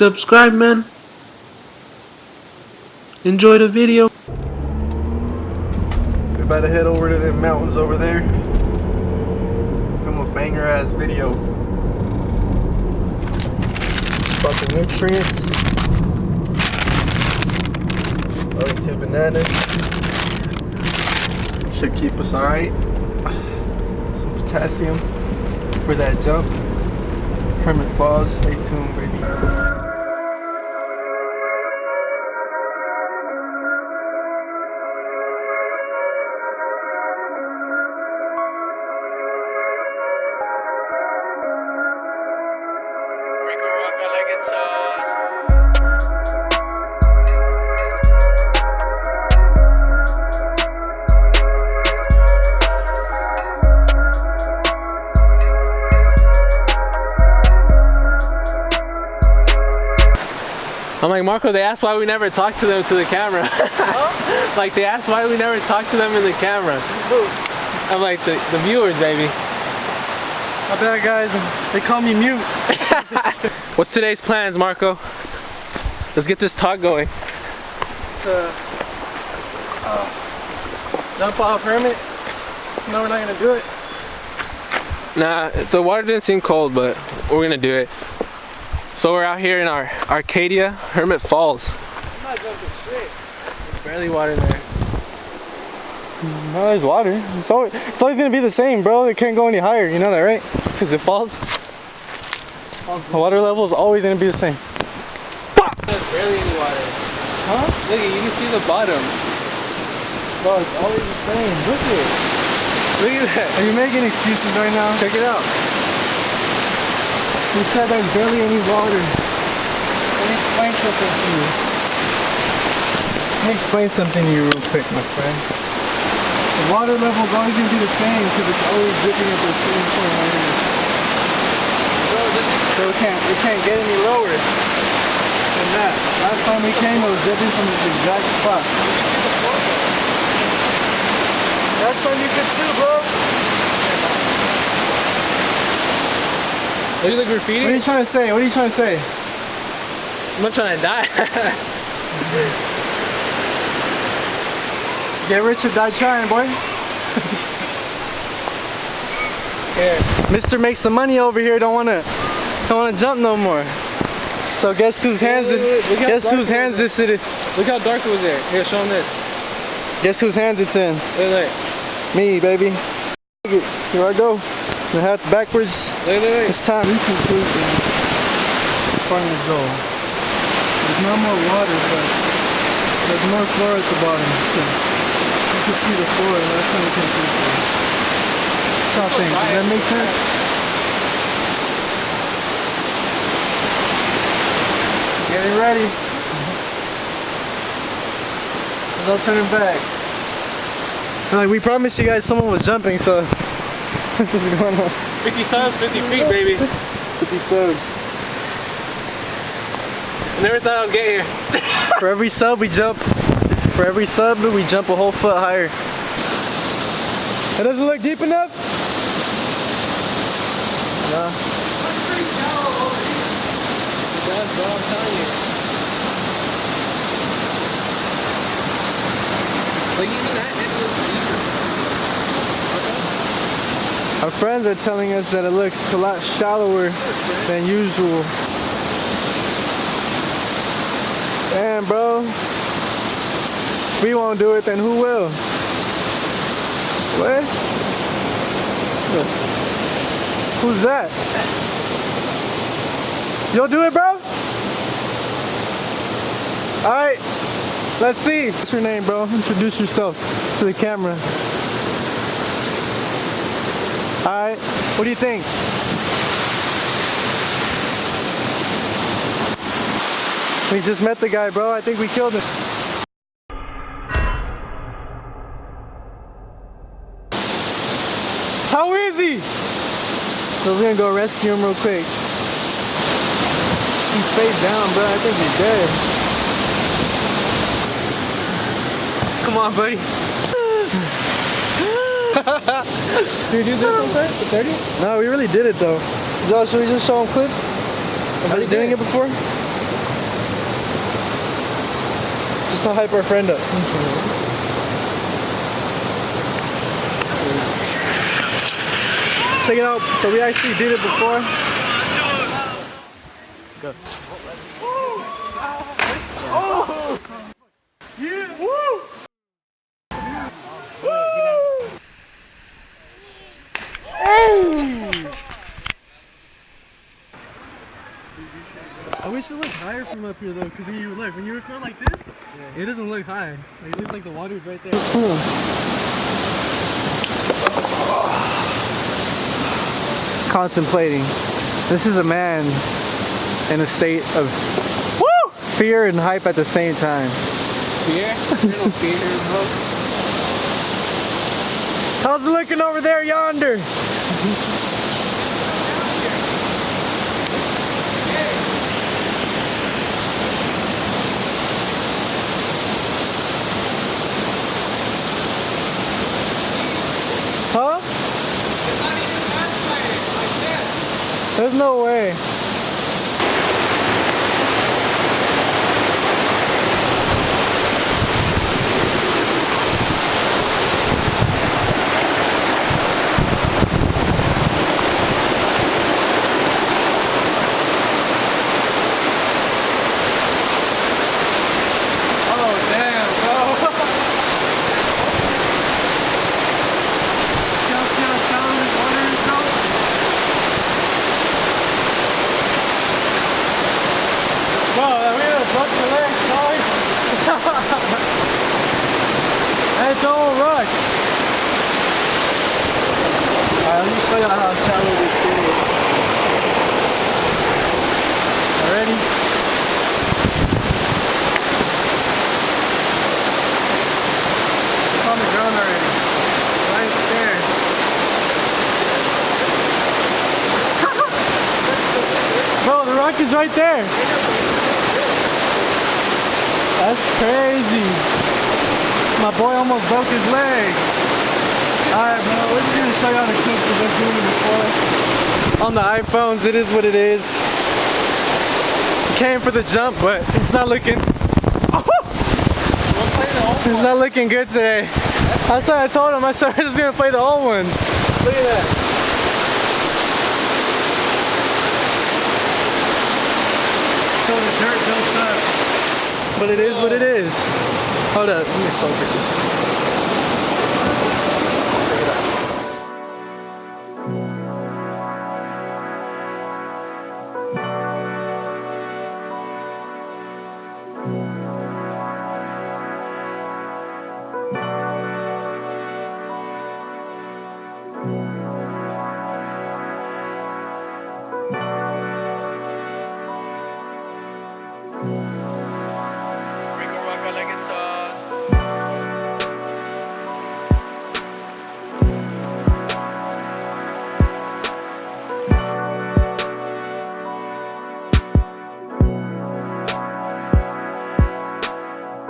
subscribe, man. Enjoy the video. We're about to head over to the mountains over there. Film a banger ass video about the nutrients. Over 2 bananas. Should keep us alright. Some potassium for that jump. Hermit Falls. Stay tuned, baby. I'm like, Marco, they asked why we never talk to them to the camera. Huh? Like, they asked why we never talk to them in the camera. Who? I'm like, the viewers, baby. My bad, guys. They call me mute. What's today's plans, Marco? Let's get this talk going. Jump off Hermit. No, we're not gonna do it. Nah, the water didn't seem cold, but we're gonna do it. So we're out here in our Arcadia Hermit Falls. I'm not jumping straight. There's barely water there. No, there's water. It's always gonna be the same, bro. It can't go any higher. You know that, right? Because it falls. The water level is always gonna be the same. There's barely any water. Huh? Look, you can see the bottom. Bro, it's always the same. Look at it. Look at that. Are you making excuses right now? Check it out. You said there's barely any water. Let me explain something to you. Let me explain something to you real quick, my friend. The water level is always going to be the same because it's always dipping at the same point right here. So it can't get any lower than that. Last time we came, it was dipping from this exact spot. Last time you could too, bro. Look at the graffiti. What are you trying to say? What are you trying to say? I'm not trying to die. Get rich or die trying, boy. Here. Mr. Make some money over here. Don't wanna jump no more. So guess whose hands this is? Look how dark it was there. Here, show them this. Guess whose hands it's in? Look. Me, baby. Here I go. The hat's backwards. Look. It's time. We conclude final goal. There's no more water, but there's more floor at the bottom because you can see the floor, and that's how you can see the floor. That's how things. Does that make sense? Getting ready. There's no turning back. Like, we promised you guys someone was jumping, so this is going on. 50 subs, 50 feet, baby. 50 subs. I never thought I'd get here. For every sub we jump. For every sub we jump a whole foot higher. That doesn't look deep enough? Nah. That's what I'm telling you. Like, even that end was deeper. Our friends are telling us that it looks a lot shallower than usual. Damn, bro. If we won't do it, then who will? What? Who's that? You'll do it, bro? Alright. Let's see. What's your name, bro? Introduce yourself to the camera. Alright, what do you think? We just met the guy, bro. I think we killed him. How is he? So we're gonna go rescue him real quick. He's face down, bro. I think he's dead. Come on, buddy. Did you do this one, sir? The 30? No, we really did it though. Should we just show him clips? Of us doing it before? Just to hype our friend up. Check it out. So we actually did it before. Go. Oh! Yeah! Woo! I wish it looked higher from up here though, because when you record like this, it doesn't look high. Like, it looks like the water's right there. Contemplating. This is a man in a state of fear and hype at the same time. Fear? There's no fear, bro. How's it looking over there yonder? Huh? There's no way. It's all rock. Alright, let me show you how shallow this thing is. Ready? It's on the ground already. Right there. Bro, the rock is right there. That's crazy. My boy almost broke his leg. Alright, bro, we're just gonna show you how to cook because I've doing it before. On the iPhones, it is what it is. Came for the jump, but it's not looking. It's not looking good today. That's why I told him. I said we're just gonna play the old ones. Look at that. So the dirt built up. But it is what it is. Hold up, let me focus this.